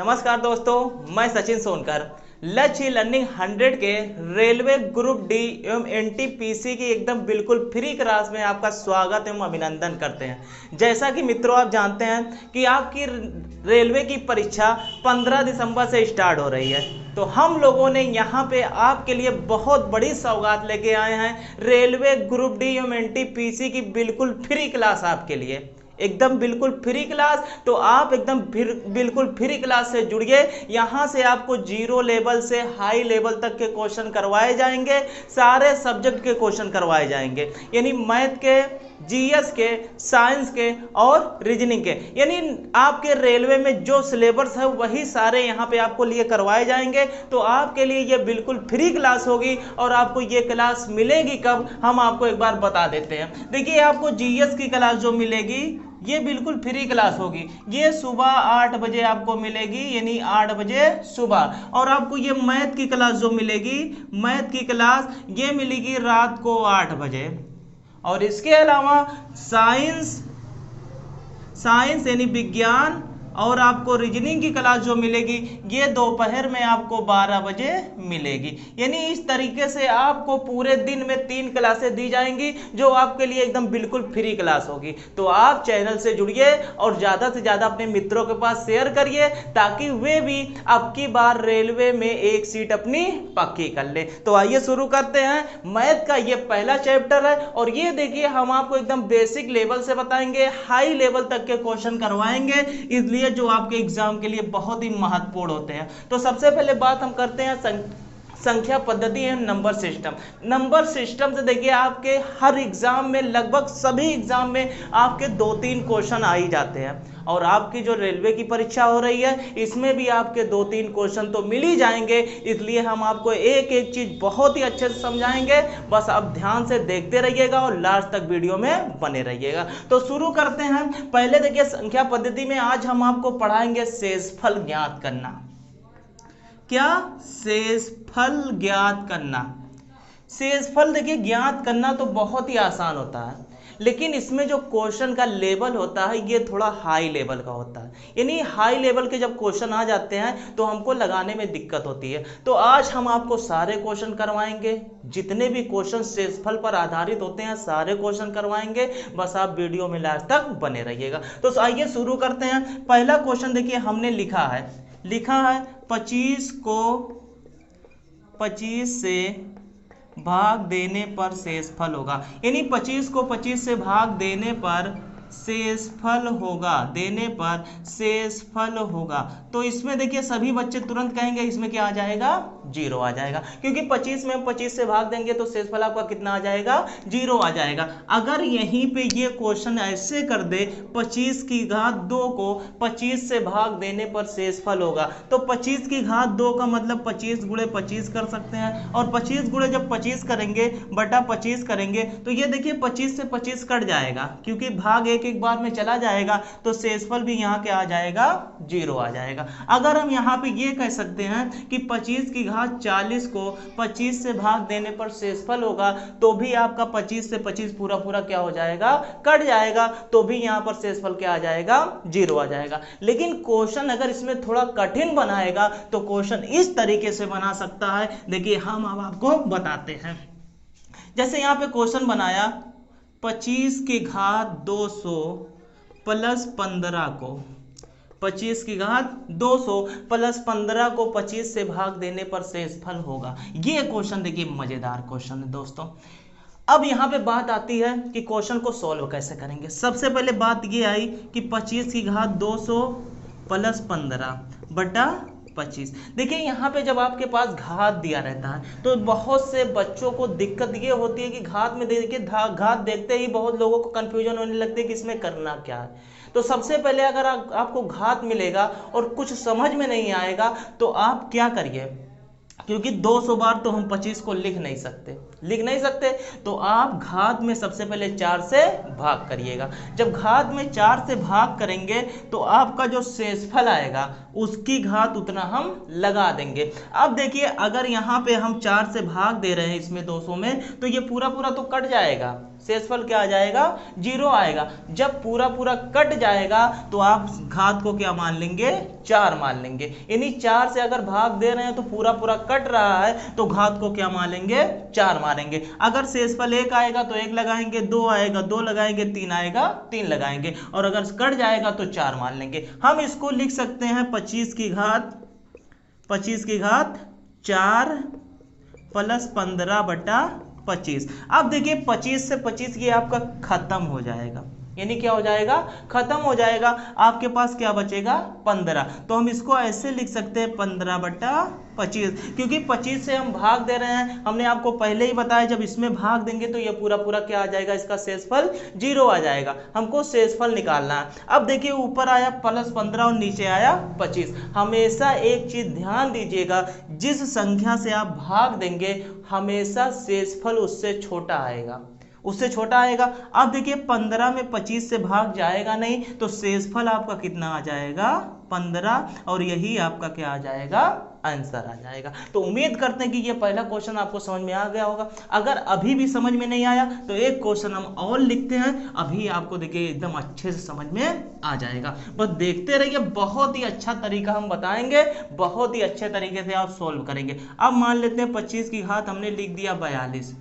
नमस्कार दोस्तों, मैं सचिन सोनकर लक्ष्य लर्निंग 100 के रेलवे ग्रुप डी एवं एनटीपीसी की एकदम बिल्कुल फ्री क्लास में आपका स्वागत एवं अभिनंदन करते हैं। जैसा कि मित्रों आप जानते हैं कि आपकी रेलवे की परीक्षा 15 दिसंबर से स्टार्ट हो रही है, तो हम लोगों ने यहाँ पे आपके लिए बहुत बड़ी सौगात लेके आए हैं। रेलवे ग्रुप डी एवं एनटीपीसी की बिल्कुल फ्री क्लास आपके लिए, एकदम बिल्कुल फ्री क्लास। तो आप एकदम बिल्कुल फ्री क्लास से जुड़िए। यहाँ से आपको जीरो लेवल से हाई लेवल तक के क्वेश्चन करवाए जाएंगे, सारे सब्जेक्ट के क्वेश्चन करवाए जाएंगे, यानी मैथ के, जीएस के, साइंस के और रीजनिंग के, यानी आपके रेलवे में जो सिलेबस है वही सारे यहाँ पे आपको लिए करवाए जाएंगे। तो आपके लिए ये बिल्कुल फ्री क्लास होगी। और आपको ये क्लास मिलेगी कब, हम आपको एक बार बता देते हैं। देखिए, आपको जीएस की क्लास जो मिलेगी ये बिल्कुल फ्री क्लास होगी। ये सुबह 8 बजे आपको मिलेगी, यानी 8 बजे सुबह। और आपको ये मैथ की क्लास जो मिलेगी, मैथ की क्लास ये मिलेगी रात को 8 बजे। और इसके अलावा साइंस यानी विज्ञान और आपको रीजनिंग की क्लास जो मिलेगी ये दोपहर में आपको 12 बजे मिलेगी। यानी इस तरीके से आपको पूरे दिन में 3 क्लासें दी जाएंगी जो आपके लिए एकदम बिल्कुल फ्री क्लास होगी। तो आप चैनल से जुड़िए और ज़्यादा से ज़्यादा अपने मित्रों के पास शेयर करिए ताकि वे भी आपकी बार रेलवे में एक सीट अपनी पक्की कर ले। तो आइए शुरू करते हैं। मैथ का ये पहला चैप्टर है और ये देखिए हम आपको एकदम बेसिक लेवल से बताएंगे, हाई लेवल तक के क्वेश्चन करवाएंगे, इसलिए जो आपके एग्जाम के लिए बहुत ही महत्वपूर्ण होते हैं। तो सबसे पहले बात हम करते हैं संख्या पद्धति है नंबर सिस्टम। नंबर सिस्टम से देखिए आपके हर एग्जाम में, लगभग सभी एग्जाम में आपके 2-3 क्वेश्चन आ ही जाते हैं। और आपकी जो रेलवे की परीक्षा हो रही है इसमें भी आपके 2-3 क्वेश्चन तो मिल ही जाएंगे, इसलिए हम आपको एक एक चीज बहुत ही अच्छे से समझाएंगे। बस आप ध्यान से देखते रहिएगा और लास्ट तक वीडियो में बने रहिएगा। तो शुरू करते हैं। पहले देखिए संख्या पद्धति में आज हम आपको पढ़ाएंगे शेषफल ज्ञात करना। क्या? शेषफल ज्ञात करना। शेषफल देखिए ज्ञात करना तो बहुत ही आसान होता है, लेकिन इसमें जो क्वेश्चन का लेवल होता है ये थोड़ा हाई लेवल का होता है। यानी हाई लेवल के जब क्वेश्चन आ जाते हैं तो हमको लगाने में दिक्कत होती है। तो आज हम आपको सारे क्वेश्चन करवाएंगे, जितने भी क्वेश्चन शेषफल पर आधारित होते हैं सारे क्वेश्चन करवाएंगे। बस आप वीडियो में लास्ट तक बने रहिएगा। तो आइए शुरू करते हैं। पहला क्वेश्चन देखिए हमने लिखा है 25 को 25 से भाग देने पर शेषफल होगा। यानी 25 को 25 से भाग देने पर शेषफल होगा, शेषफल होगा। तो इसमें देखिए सभी बच्चे तुरंत कहेंगे इसमें क्या आ जाएगा, 0 आ जाएगा, क्योंकि 25 में 25 से भाग देंगे तो शेषफल आपका कितना आ जाएगा, 0 आ जाएगा। अगर यहीं पे ये क्वेश्चन ऐसे कर दे 25 की घात 2 को 25 से भाग देने पर शेषफल होगा, तो 25 की घात 2 का मतलब 25 गुणे 25 कर सकते हैं। और 25 गुणे जब 25 करेंगे बटा 25 करेंगे तो ये देखिए 25 से 25 कट जाएगा, क्योंकि भाग एक बार में चला जाएगा, तो शेषफल भी यहाँ क्या आ जाएगा, 0 आ जाएगा। अगर हम यहाँ पे ये कह सकते हैं कि 25 की घात 40 को 25 से भाग देने पर शेषफल होगा, तो भी आपका 25 से 25 पूरा क्या हो जाएगा, कट जाएगा, तो भी यहाँ पर शेषफल क्या आ जाएगा, 0 आ जाएगा। लेकिन क्वेश्चन अगर इसमें थोड़ा कठिन बनाएगा तो क्वेश्चन इस तरीके से बना सकता है। देखिए हम अब आपको बताते हैं। जैसे यहाँ पे क्वेश्चन बनाया 25 की घात 200 प्लस 15 को 25 की घात 200 प्लस 15 को 25 से भाग देने पर शेषफल होगा। ये क्वेश्चन देखिए मजेदार क्वेश्चन है दोस्तों। अब यहाँ पे बात आती है कि क्वेश्चन को सॉल्व कैसे करेंगे। सबसे पहले बात ये आई कि 25 की घात 200 प्लस 15 बटा 25। देखिए यहाँ पे जब आपके पास घात दिया रहता है तो बहुत से बच्चों को दिक्कत ये होती है कि घात में देखिए घात देखते ही बहुत लोगों को कंफ्यूजन होने लगती है कि इसमें करना क्या है। तो सबसे पहले अगर आपको घात मिलेगा और कुछ समझ में नहीं आएगा तो आप क्या करिए, क्योंकि 200 बार तो हम 25 को लिख नहीं सकते, तो आप घात में सबसे पहले 4 से भाग करिएगा। जब घात में 4 से भाग करेंगे तो आपका जो शेषफल आएगा उसकी घात उतना हम लगा देंगे। अब देखिए अगर यहाँ पे हम 4 से भाग दे रहे हैं इसमें 200 में, तो ये पूरा तो कट जाएगा, शेषफल क्या आ जाएगा, 0 आएगा। जब पूरा पूरा कट जाएगा तो आप घात को क्या मान लेंगे, 4 मान लेंगे। यानी 4 से अगर भाग दे रहे हैं तो पूरा पूरा कट रहा है तो घात को क्या मान लेंगे, 4 मानेंगे। अगर शेषफल 1 आएगा तो 1 लगाएंगे, 2 आएगा 2 लगाएंगे, 3 आएगा 3 लगाएंगे, और अगर कट जाएगा तो 4 मान लेंगे। हम इसको लिख सकते हैं 25 की घात 4 प्लस 15/25। अब देखिए 25 से 25 ये आपका खत्म हो जाएगा, यानी क्या हो जाएगा, खत्म हो जाएगा। आपके पास क्या बचेगा, 15। तो हम इसको ऐसे लिख सकते हैं 15/25, क्योंकि 25 से हम भाग दे रहे हैं। हमने आपको पहले ही बताया जब इसमें भाग देंगे तो ये पूरा पूरा क्या आ जाएगा, इसका शेषफल 0 आ जाएगा। हमको शेषफल निकालना है। अब देखिए ऊपर आया +15 और नीचे आया 25। हमेशा एक चीज ध्यान दीजिएगा, जिस संख्या से आप भाग देंगे हमेशा शेषफल उससे छोटा आएगा, उससे छोटा आएगा। अब देखिए 15 में 25 से भाग जाएगा नहीं, तो शेषफल आपका कितना आ जाएगा, 15, और यही आपका क्या आ जाएगा, आंसर आ जाएगा। तो उम्मीद करते हैं कि ये पहला क्वेश्चन आपको समझ में आ गया होगा। अगर अभी भी समझ में नहीं आया तो एक क्वेश्चन हम और लिखते हैं, अभी आपको देखिए एकदम अच्छे से समझ में आ जाएगा। बस देखते रहिए, बहुत ही अच्छा तरीका हम बताएंगे, बहुत ही अच्छे तरीके से आप सोल्व करेंगे। अब मान लेते हैं 25 की घात हमने लिख दिया 42,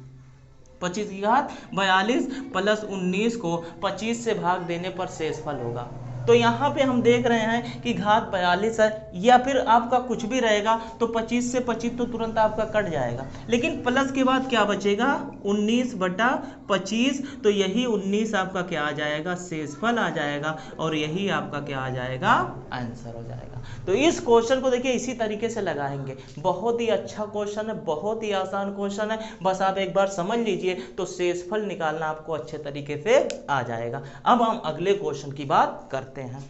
25 की घात 42 प्लस 19 को 25 से भाग देने पर शेषफल होगा। तो यहाँ पे हम देख रहे हैं कि घात 42 है, या फिर आपका कुछ भी रहेगा तो 25 से 25 तो तुरंत आपका कट जाएगा, लेकिन प्लस के बाद क्या बचेगा, 19/25। तो यही 19 आपका क्या आ जाएगा, शेषफल आ जाएगा, और यही आपका क्या आ जाएगा, आंसर हो जाएगा। तो इस क्वेश्चन को देखिए इसी तरीके से लगाएंगे। बहुत ही अच्छा क्वेश्चन है, बहुत ही आसान क्वेश्चन है, बस आप एक बार समझ लीजिए तो शेषफल निकालना आपको अच्छे तरीके से आ जाएगा। अब हम अगले क्वेश्चन की बात करते हैं।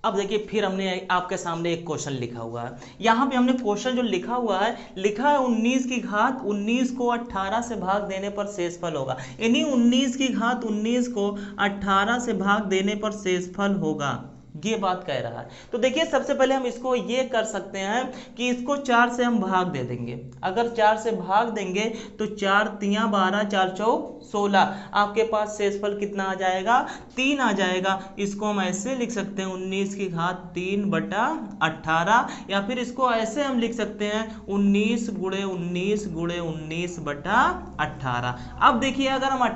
अब देखिए फिर हमने आपके सामने एक क्वेश्चन लिखा हुआ है। यहाँ पे हमने क्वेश्चन जो लिखा हुआ है, लिखा है 19 की घात 19 को 18 से भाग देने पर शेषफल होगा। यानी 19 की घात 19 को 18 से भाग देने पर शेषफल होगा, ये बात कह रहा है। तो देखिए सबसे पहले हम इसको ये कर सकते हैं कि इसको 4 से हम भाग दे देंगे। अगर 4 से भाग देंगे तो 4 तियां 12, 4 चौक 16, आपके पास शेषफल कितना आ जाएगा, 3 आ जाएगा। इसको हम ऐसे लिख सकते हैं 19 की घात 3/18, या फिर इसको ऐसे हम लिख सकते हैं 19 × 19 × 19/18। अब देखिए अगर हम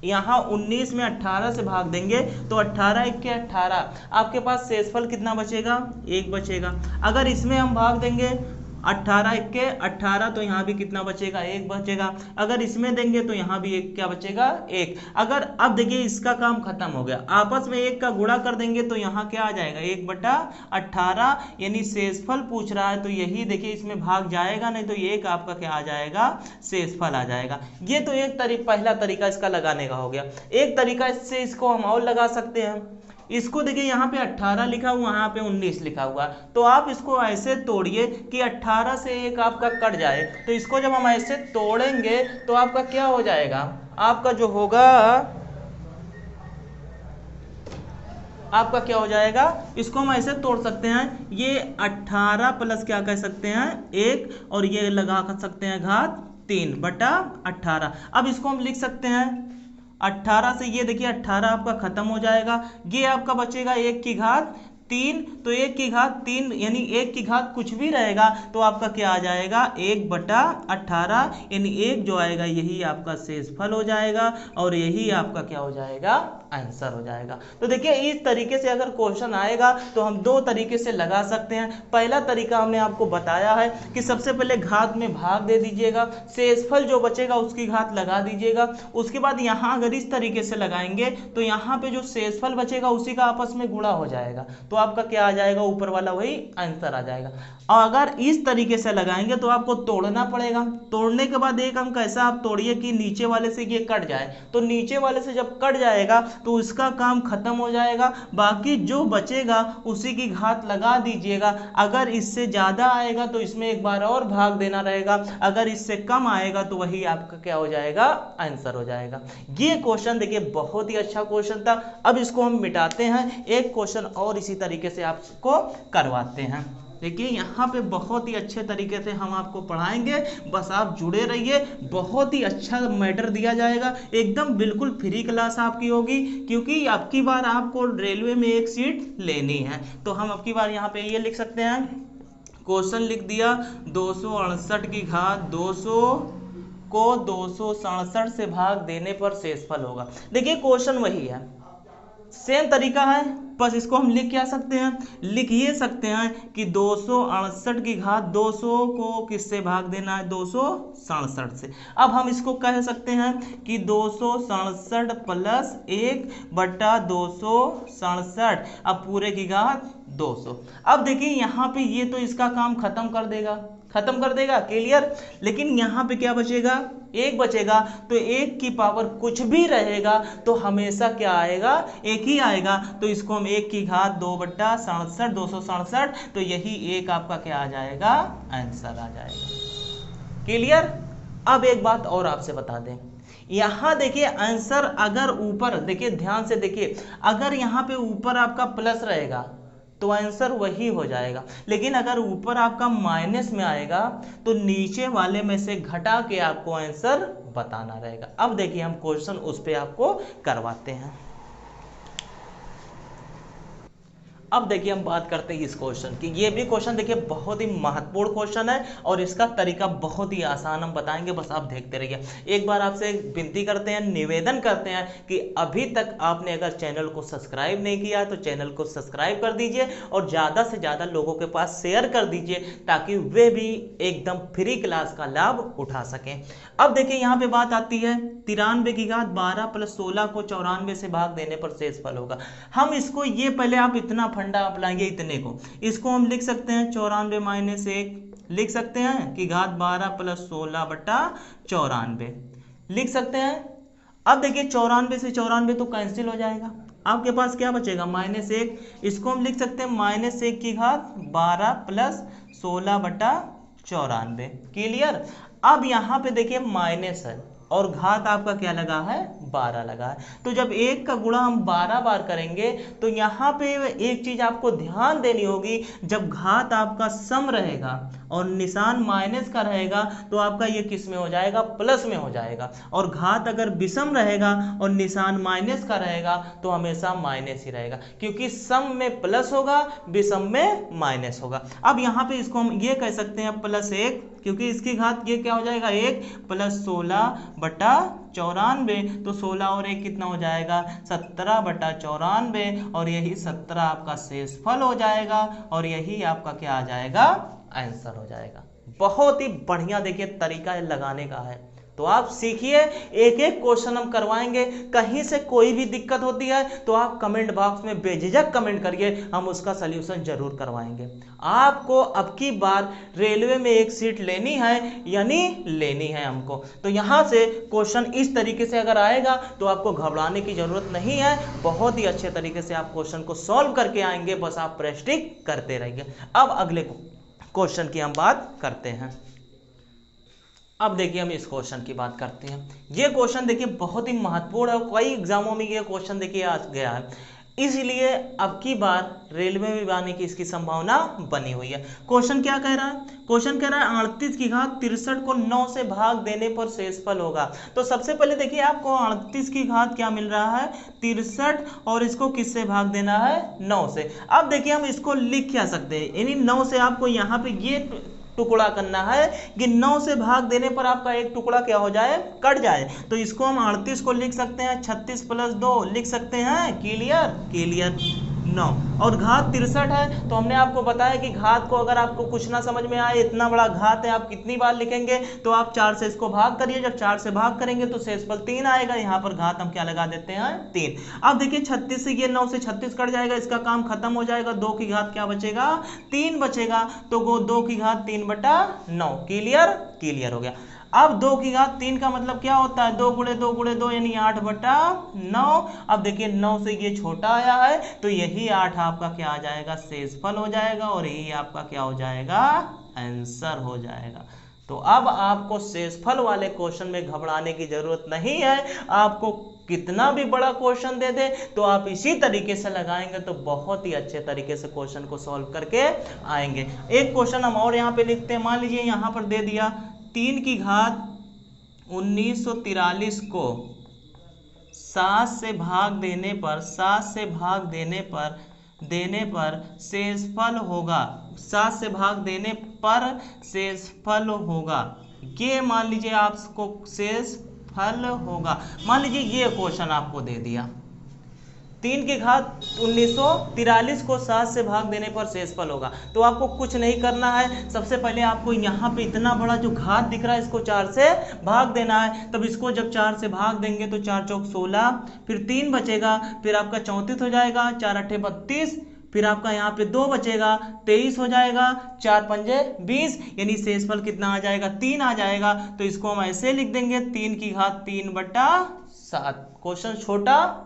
यहाँ 19 में 18 से भाग देंगे तो 18 × 1 = 18, आपके पास शेषफल कितना बचेगा, 1 बचेगा। अगर इसमें हम भाग देंगे 18 × 1 = 18, तो यहाँ भी कितना बचेगा, 1 बचेगा। अगर इसमें देंगे तो यहाँ भी एक क्या बचेगा, 1। अगर अब देखिए इसका काम खत्म हो गया, आपस में 1 का गुणा कर देंगे तो यहाँ क्या आ जाएगा, 1/18, यानी शेषफल पूछ रहा है तो यही देखिए इसमें भाग जाएगा नहीं, तो ये एक आपका क्या आ जाएगा, शेषफल आ जाएगा। ये तो एक पहला तरीका इसका लगाने का हो गया। एक तरीका इससे इसको हम और लगा सकते हैं। इसको देखिए यहाँ पे 18 लिखा हुआ, यहाँ पे 19 लिखा हुआ, तो आप इसको ऐसे तोड़िए कि 18 से 1 आपका कट जाए। तो इसको जब हम ऐसे तोड़ेंगे तो आपका क्या हो जाएगा, आपका जो होगा, आपका क्या हो जाएगा, इसको हम ऐसे तोड़ सकते हैं, ये 18 प्लस क्या कह सकते हैं, 1, और ये लगा सकते हैं घात 3/18। अब इसको हम लिख सकते हैं 18 से, ये देखिए 18 आपका खत्म हो जाएगा, ये आपका बचेगा 1 की घात 3। तो 1 की घात 3 यानी 1 की घात कुछ भी रहेगा तो आपका क्या आ जाएगा, 1/18, यानी 1 जो आएगा यही आपका शेषफल हो जाएगा, और यही आपका क्या हो जाएगा, आंसर हो जाएगा। तो देखिए इस तरीके से अगर क्वेश्चन आएगा तो हम 2 तरीके से लगा सकते हैं। पहला तरीका हमने आपको बताया है कि सबसे पहले घात में भाग दे दीजिएगा, शेषफल जो बचेगा उसकी घात लगा दीजिएगा। उसके बाद यहाँ अगर इस तरीके से लगाएंगे तो यहाँ पे जो शेषफल बचेगा उसी का आपस में गुणा हो जाएगा, तो आपका क्या आ जाएगा, ऊपर वाला वही आंसर आ जाएगा। और अगर इस तरीके से लगाएंगे तो आपको तोड़ना पड़ेगा। तोड़ने के बाद एक अंक ऐसा आप तोड़िए कि नीचे वाले से ये कट जाए, तो नीचे वाले से जब कट जाएगा तो उसका काम खत्म हो जाएगा, बाकी जो बचेगा उसी की घात लगा दीजिएगा। अगर इससे ज़्यादा आएगा तो इसमें एक बार और भाग देना रहेगा, अगर इससे कम आएगा तो वही आपका क्या हो जाएगा, आंसर हो जाएगा। ये क्वेश्चन देखिए बहुत ही अच्छा क्वेश्चन था। अब इसको हम मिटाते हैं, एक क्वेश्चन और इसी तरीके से आपको करवाते हैं। देखिए यहाँ पे बहुत ही अच्छे तरीके से हम आपको पढ़ाएंगे, बस आप जुड़े रहिए। बहुत ही अच्छा मैटर दिया जाएगा, एकदम बिल्कुल फ्री क्लास आपकी होगी, क्योंकि अब की बार आपको रेलवे में एक सीट लेनी है। तो हम अब की बार यहाँ पे ये लिख सकते हैं, क्वेश्चन लिख दिया 268 की घात 200 को 267 से भाग देने पर शेषफल होगा। देखिए क्वेश्चन वही है, सेम तरीका है, बस इसको हम लिख क्या सकते हैं, लिख ये सकते हैं कि 268 की घात 200 को किससे भाग देना है, 267 से। अब हम इसको कह सकते हैं कि 267 प्लस 1 बटा 267, अब पूरे की घात 200। अब देखिए यहाँ पे ये तो इसका काम खत्म कर देगा, क्लियर। लेकिन यहाँ पे क्या बचेगा, एक बचेगा, तो एक की पावर कुछ भी रहेगा तो हमेशा क्या आएगा, एक ही आएगा। तो इसको हम 1 की घात 2 बट्टा 67 267, तो यही एक आपका क्या आ जाएगा, आंसर आ जाएगा, क्लियर। अब एक बात और आपसे बता दें, यहाँ देखिए आंसर अगर ऊपर, देखिए ध्यान से देखिए, अगर यहाँ पे ऊपर आपका प्लस रहेगा तो आंसर वही हो जाएगा, लेकिन अगर ऊपर आपका माइनस में आएगा तो नीचे वाले में से घटा के आपको आंसर बताना रहेगा। अब देखिए हम क्वेश्चन उस पे आपको करवाते हैं। अब देखिए हम बात करते हैं इस क्वेश्चन की। ये भी क्वेश्चन देखिए बहुत ही महत्वपूर्ण क्वेश्चन है और इसका तरीका बहुत ही आसान हम बताएंगे, बस आप देखते रहिए। एक बार आपसे विनती करते हैं, निवेदन करते हैं कि अभी तक आपने अगर चैनल को सब्सक्राइब नहीं किया तो चैनल को सब्सक्राइब कर दीजिए और ज़्यादा से ज़्यादा लोगों के पास शेयर कर दीजिए ताकि वे भी एकदम फ्री क्लास का लाभ उठा सकें। अब देखिए यहाँ पे बात आती है 93 की घात 12 प्लस 16 को 94 से भाग देने पर शेषफल होगा। हम इसको ये पहले आप इतना फंडा अपनाएंगे, इतने को इसको हम लिख सकते हैं 94 माइनस 1 लिख सकते हैं कि घात 12 प्लस 16 बटा 94 लिख सकते हैं। अब देखिए 94 से 94 तो कैंसिल हो जाएगा, आपके पास क्या बचेगा, -1। इसको हम लिख सकते हैं -1 की घात 12 प्लस 16 बटा 94, क्लियर। अब यहाँ पे देखिए माइनस है और घात आपका क्या लगा है, 12 लगा है। तो जब 1 का गुणा हम 12 बार करेंगे तो यहाँ पे एक चीज आपको ध्यान देनी होगी, जब घात आपका सम रहेगा और निशान माइनस का रहेगा तो आपका ये किस में हो जाएगा, प्लस में हो जाएगा। और घात अगर विषम रहेगा और निशान माइनस का रहेगा तो हमेशा माइनस ही रहेगा, क्योंकि सम में प्लस होगा, विषम में माइनस होगा। अब यहाँ पे इसको हम ये कह सकते हैं +1, क्योंकि इसकी घात ये क्या हो जाएगा, 1 प्लस 16 बटा 94, तो 16 और 1 कितना हो जाएगा, 17 बटा 94, और यही 17 आपका शेषफल हो जाएगा और यही आपका क्या आ जाएगा, आंसर हो जाएगा। बहुत ही बढ़िया देखिए तरीका लगाने का है, तो आप सीखिए, एक एक क्वेश्चन हम करवाएंगे। कहीं से कोई भी दिक्कत होती है तो आप कमेंट बॉक्स में बेझिझक कमेंट करिए, हम उसका सलूशन जरूर करवाएंगे। आपको अब की बार रेलवे में एक सीट लेनी है, यानी लेनी है हमको, तो यहाँ से क्वेश्चन इस तरीके से अगर आएगा तो आपको घबराने की जरूरत नहीं है। बहुत ही अच्छे तरीके से आप क्वेश्चन को सॉल्व करके आएंगे, बस आप प्रैक्टिस करते रहिए। अब अगले क्वेश्चन की हम बात करते हैं। अब देखिए हम इस क्वेश्चन की बात करते हैं। ये क्वेश्चन देखिए बहुत ही महत्वपूर्ण है, कई एग्जामों में ये क्वेश्चन देखिए आ गया है, इसलिए अब की बार रेलवे में आने की इसकी संभावना बनी हुई है। क्वेश्चन क्या कह रहा है, क्वेश्चन कह रहा है 38 की घात 63 को 9 से भाग देने पर शेषफल होगा। तो सबसे पहले देखिए आपको 38 की घात क्या मिल रहा है, 63, और इसको किससे भाग देना है, 9 से। अब देखिए हम इसको लिख क्या सकते हैं, यानी 9 से आपको यहाँ पे ये टुकड़ा करना है कि 9 से भाग देने पर आपका एक टुकड़ा क्या हो जाए, कट जाए। तो इसको हम 38 को लिख सकते हैं 36 प्लस 2 लिख सकते हैं, क्लियर 9, और घात 63 है। तो हमने आपको बताया कि घात को अगर आपको कुछ ना समझ में आए, इतना बड़ा घात है, आप कितनी बार लिखेंगे, तो आप 4 से इसको भाग करिए, जब 4 से भाग करेंगे तो शेषफल 3 आएगा। यहाँ पर घात हम क्या लगा देते हैं, 3। अब देखिए 36 से ये 9 से 36 कट जाएगा, इसका काम खत्म हो जाएगा, 2 की घात क्या बचेगा, 3 बचेगा, तो वो 2 की घात 3 बटा 9, क्लियर हो गया। अब 2 की घात 3 का मतलब क्या होता है, 2 गुणे 2 गुणे 2 यानी 8 बटा 9। अब देखिए 9 से ये छोटा आया है तो यही 8 आपका क्या आ जाएगा, शेषफल हो जाएगा, और यही आपका क्या हो जाएगा, आंसर हो जाएगा। तो अब आपको शेषफल वाले क्वेश्चन में घबराने की जरूरत नहीं है। आपको कितना भी बड़ा क्वेश्चन दे दे तो आप इसी तरीके से लगाएंगे तो बहुत ही अच्छे तरीके से क्वेश्चन को सॉल्व करके आएंगे। एक क्वेश्चन हम और यहाँ पे लिखते हैं। मान लीजिए यहाँ पर दे दिया 3 की घात 1943 को 7 से भाग देने पर शेषफल होगा। 7 से भाग देने पर शेषफल होगा। ये मान लीजिए आपको शेषफल होगा। मान लीजिए ये क्वेश्चन आपको दे दिया 3 की घात 1943 को 7 से भाग देने पर शेषफल होगा। तो आपको कुछ नहीं करना है। सबसे पहले आपको यहाँ पे इतना बड़ा जो घात दिख रहा है इसको 4 से भाग देना है। तब इसको जब 4 से भाग देंगे तो 4 चौक 16, फिर 3 बचेगा, फिर आपका 34 हो जाएगा, 4 अट्ठे 32, फिर आपका यहाँ पे 2 बचेगा, 23 हो जाएगा, 4 पंजे 20, यानी शेषफल कितना आ जाएगा 3 आ जाएगा। तो इसको हम ऐसे लिख देंगे 3 की घात 3/7। क्वेश्चन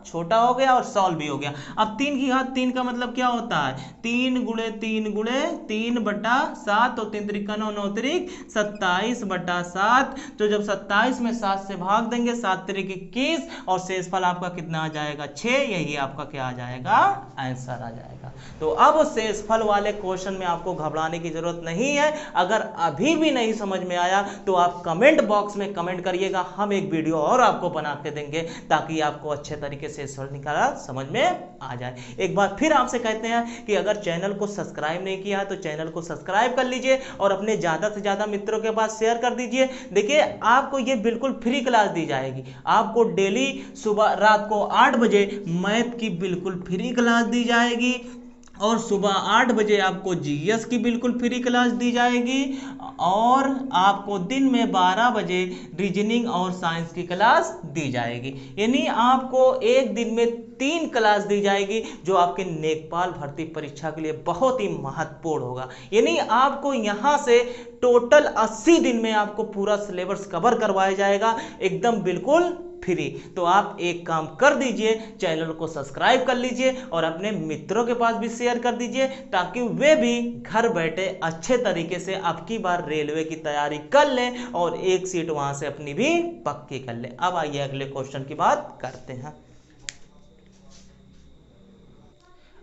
छोटा हो गया और सॉल्व भी हो गया। अब 3 की घात 3 का मतलब क्या होता है 3 गुणे 3/7 और 3 त्रिक 9, 9 त्रिक 27/7। तो जब 27 में 7 से भाग देंगे 7 त्रिक 21 और शेषफल आपका कितना आ जाएगा 6। यही आपका क्या आ जाएगा आंसर आ जाएगा। तो अब शेषफल वाले क्वेश्चन में आपको घबराने की जरूरत नहीं है। अगर अभी भी नहीं समझ में आया तो आप कमेंट बॉक्स में कमेंट करिएगा, हम एक वीडियो और आपको बना के देंगे ताकि आपको अच्छे तरीके से शेषफल निकाला समझ में आ जाए। एक बार फिर आपसे कहते हैं कि अगर चैनल को सब्सक्राइब नहीं किया है तो चैनल को सब्सक्राइब कर लीजिए और अपने ज्यादा से ज्यादा मित्रों के पास शेयर कर दीजिए। देखिए आपको ये बिल्कुल फ्री क्लास दी जाएगी। आपको डेली सुबह रात को 8 बजे मैथ की बिल्कुल फ्री क्लास दी जाएगी और सुबह 8 बजे आपको जीएस की बिल्कुल फ्री क्लास दी जाएगी और आपको दिन में 12 बजे रीजनिंग और साइंस की क्लास दी जाएगी। यानी आपको एक दिन में 3 क्लास दी जाएगी जो आपके नेकपाल भर्ती परीक्षा के लिए बहुत ही महत्वपूर्ण होगा। यानी आपको यहाँ से टोटल 80 दिन में आपको पूरा सिलेबस कवर करवाया जाएगा एकदम बिल्कुल फ्री। तो आप एक काम कर दीजिए, चैनल को सब्सक्राइब कर लीजिए और अपने मित्रों के पास भी शेयर कर दीजिए ताकि वे भी घर बैठे अच्छे तरीके से अब की बार रेलवे की तैयारी कर लें और एक सीट वहां से अपनी भी पक्की कर लें। अब आइए अगले क्वेश्चन की बात करते हैं।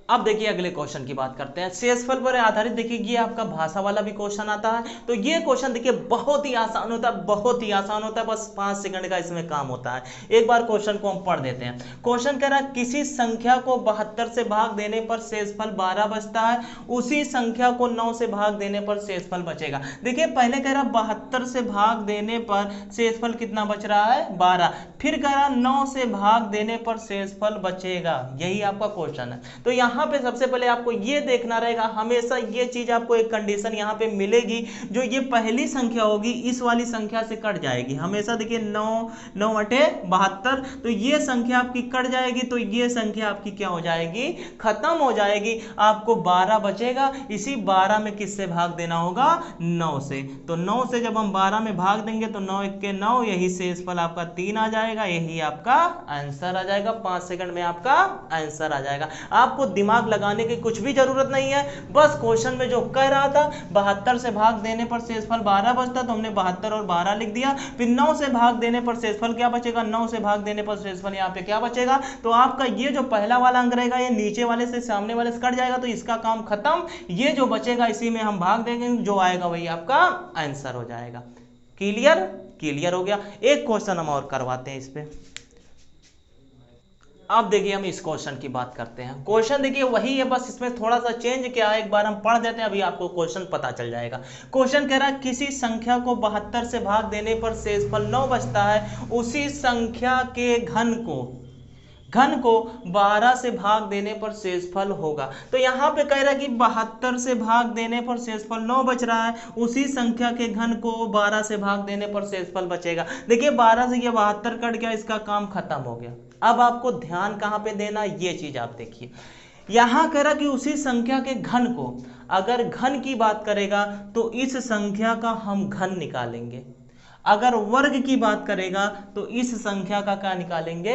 अब देखिए अगले क्वेश्चन की बात करते हैं। शेषफल पर आधारित देखिए ये आपका भाषा वाला भी क्वेश्चन आता है। तो ये क्वेश्चन देखिए बहुत ही आसान होता है, बहुत ही आसान होता है, बस 5 सेकंड का इसमें काम होता है। एक बार क्वेश्चन को हम पढ़ देते हैं। क्वेश्चन कह रहा है किसी संख्या को 72 से भाग देने पर शेषफल 12 बचता है, उसी संख्या को 9 से भाग देने पर शेषफल बचेगा। देखिए पहले कह रहा 72 से भाग देने पर शेषफल कितना बच रहा है 12, फिर कह रहा 9 से भाग देने पर शेषफल बचेगा। यही आपका क्वेश्चन है। तो यहाँ पे सबसे पहले आपको ये देखना रहेगा, हमेशा ये चीज आपको एक कंडीशन यहाँ पे मिलेगी, जो ये पहली संख्या होगी इस वाली संख्या से कट जाएगी हमेशा। देखिए 9 9 अठे 72, तो ये संख्या आपकी कट जाएगी तो ये संख्या आपकी क्या हो जाएगी खत्म हो जाएगी। आपको 12 बचेगा, इसी 12 में किससे भाग देना होगा 9 से। तो 9 से जब हम 12 में भाग देंगे तो 9 1 के 9, यही शेषफल आपका 3 आ जाएगा, यही आपका आंसर आ जाएगा। 5 सेकंड में आपका आंसर आ जाएगा। आपको दिमाग लगाने की कुछ भी जरूरत नहीं है, बस क्वेश्चन में जो कह रहा था 72 से भाग देने पर शेषफल 12 बचता, तो हमने 72 और 12 लिख दिया। फिर 9 से भाग देने पर शेषफल क्या बचेगा, 9 से भाग देने पर शेषफल यहाँ पे क्या बचेगा। तो आपका ये जो पहला वाला अंक रहेगा ये नीचे वाले से सामने वाले से कट जाएगा, तो इसका काम खत्म। ये जो बचेगा इसी में हम भाग देंगे, जो आएगा वही आपका आंसर हो जाएगा। क्लियर क्लियर हो गया। एक क्वेश्चन हम और करवाते हैं इस पे। अब देखिए हम इस क्वेश्चन की बात करते हैं। क्वेश्चन देखिए वही है, बस इसमें थोड़ा सा चेंज क्या है, एक बार हम पढ़ देते हैं, अभी आपको क्वेश्चन पता चल जाएगा। क्वेश्चन कह रहा है किसी संख्या को 72 से भाग देने पर शेषफल 9 बचता है, उसी संख्या के घन को 12 से भाग देने पर शेषफल होगा। तो यहाँ पे कह रहा है कि 72 से भाग देने पर शेषफल 9 बच रहा है, उसी संख्या के घन को 12 से भाग देने पर शेषफल बचेगा। देखिए 12 से ये 72 कट गया, इसका काम खत्म हो गया। अब आपको ध्यान कहाँ पे देना, ये चीज आप देखिए। यहां कह रहा कि उसी संख्या के घन को, अगर घन की बात करेगा तो इस संख्या का हम घन निकालेंगे। अगर वर्ग की बात करेगा तो इस संख्या का क्या निकालेंगे,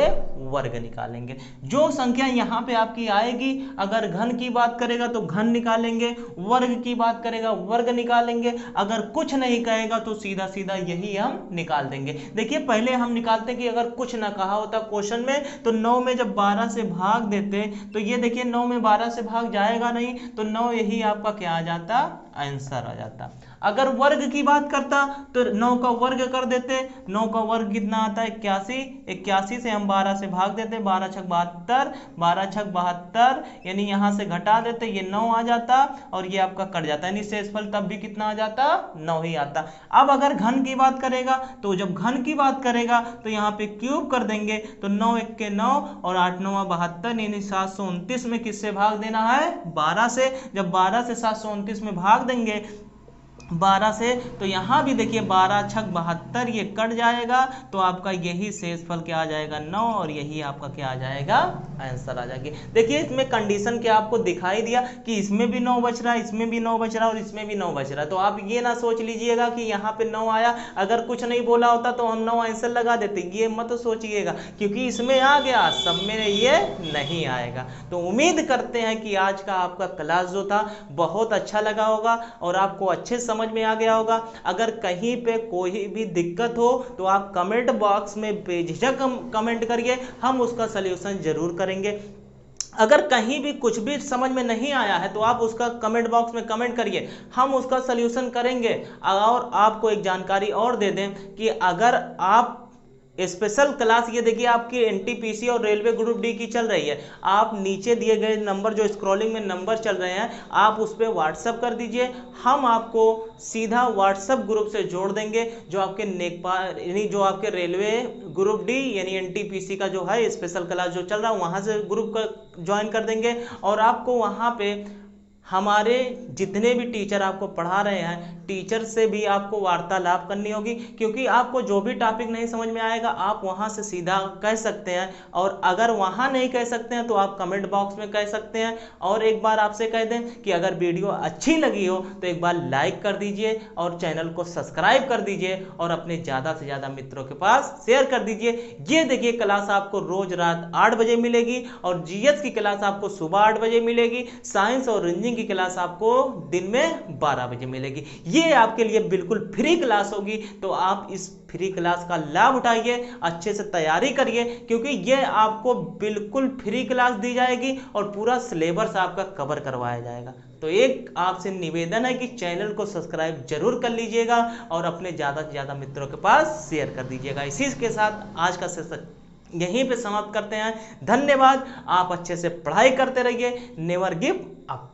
वर्ग निकालेंगे। जो संख्या यहाँ पे आपकी आएगी, अगर घन की बात करेगा तो घन निकालेंगे, वर्ग की बात करेगा वर्ग निकालेंगे, अगर कुछ नहीं कहेगा तो सीधा सीधा यही हम निकाल देंगे। देखिए पहले हम निकालते हैं कि अगर कुछ ना कहा होता क्वेश्चन में तो 9 में जब 12 से भाग देते तो ये देखिए 9 में 12 से भाग जाएगा नहीं, तो 9 यही आपका क्या आ जाता, आंसर आ जाता। अगर वर्ग की बात करता तो 9 का वर्ग कर देते, 9 का वर्ग कितना आता है 81, 81 से हम 12 से भाग देते, 12 छक 72, 12 छक 72, यानी यहाँ से घटा देते, ये 9 आ जाता और ये आपका कट जाता, यानी शेषफल तब भी कितना आ जाता, 9 ही आता। अब अगर घन की बात करेगा तो जब घन की बात करेगा तो यहाँ पे क्यूब कर देंगे, तो 9 एक के 9 और 8 9 72, यानी 729 में किससे भाग देना है, 12 से। जब 12 से 729 में भाग देंगे 12 से, तो यहाँ भी देखिए 12 छक 72, ये कट जाएगा, तो आपका यही शेषफल क्या आ जाएगा, 9, और यही आपका क्या आ जाएगा, आंसर आ जाएगी। देखिए इसमें कंडीशन क्या आपको दिखाई दिया कि इसमें भी 9 बच रहा है, इसमें भी 9 बच रहा है और इसमें भी 9 बच रहा है। तो आप ये ना सोच लीजिएगा कि यहाँ पे 9 आया, अगर कुछ नहीं बोला होता तो हम 9 आंसर लगा देते, ये मत सोचिएगा, क्योंकि इसमें आ गया, सब में ये नहीं आएगा। तो उम्मीद करते हैं कि आज का आपका क्लास जो था बहुत अच्छा लगा होगा और आपको अच्छे समझ में आ गया होगा। अगर कहीं पे कोई भी दिक्कत हो तो आप कमेंट बॉक्स में बेझिझक कमेंट करिए, हम उसका सलूशन जरूर करेंगे। अगर कहीं भी कुछ भी समझ में नहीं आया है तो आप उसका कमेंट बॉक्स में कमेंट करिए, हम उसका सलूशन करेंगे। और आपको एक जानकारी और दे दें कि अगर आप स्पेशल क्लास, ये देखिए आपकी एनटीपीसी और रेलवे ग्रुप डी की चल रही है, आप नीचे दिए गए नंबर जो स्क्रॉलिंग में नंबर चल रहे हैं आप उस पर व्हाट्सअप कर दीजिए, हम आपको सीधा व्हाट्सअप ग्रुप से जोड़ देंगे, जो आपके नेकपाल यानी जो आपके रेलवे ग्रुप डी यानी एनटीपीसी का जो है स्पेशल क्लास जो चल रहा है वहाँ से ग्रुप का ज्वाइन कर देंगे। और आपको वहाँ पे हमारे जितने भी टीचर आपको पढ़ा रहे हैं टीचर से भी आपको वार्तालाप करनी होगी, क्योंकि आपको जो भी टॉपिक नहीं समझ में आएगा आप वहां से सीधा कह सकते हैं, और अगर वहां नहीं कह सकते हैं तो आप कमेंट बॉक्स में कह सकते हैं। और एक बार आपसे कह दें कि अगर वीडियो अच्छी लगी हो तो एक बार लाइक कर दीजिए और चैनल को सब्सक्राइब कर दीजिए और अपने ज़्यादा से ज़्यादा मित्रों के पास शेयर कर दीजिए। ये देखिए क्लास आपको रोज रात 8 बजे मिलेगी और जीएस की क्लास आपको सुबह 8 बजे मिलेगी, साइंस और रीजनिंग की क्लास आपको दिन में 12 बजे मिलेगी। ये आपके लिए बिल्कुल फ्री क्लास होगी, तो आप इस फ्री क्लास का लाभ उठाइए, अच्छे से तैयारी करिए, क्योंकि ये आपको बिल्कुल फ्री क्लास दी जाएगी और पूरा सिलेबस आपका कवर करवाया जाएगा। तो एक आपसे निवेदन है कि चैनल को सब्सक्राइब जरूर कर लीजिएगा और अपने ज़्यादा से ज़्यादा मित्रों के पास शेयर कर दीजिएगा। इसी के साथ आज का सेशन यहीं पे समाप्त करते हैं। धन्यवाद। आप अच्छे से पढ़ाई करते रहिए, नेवर गिव अप।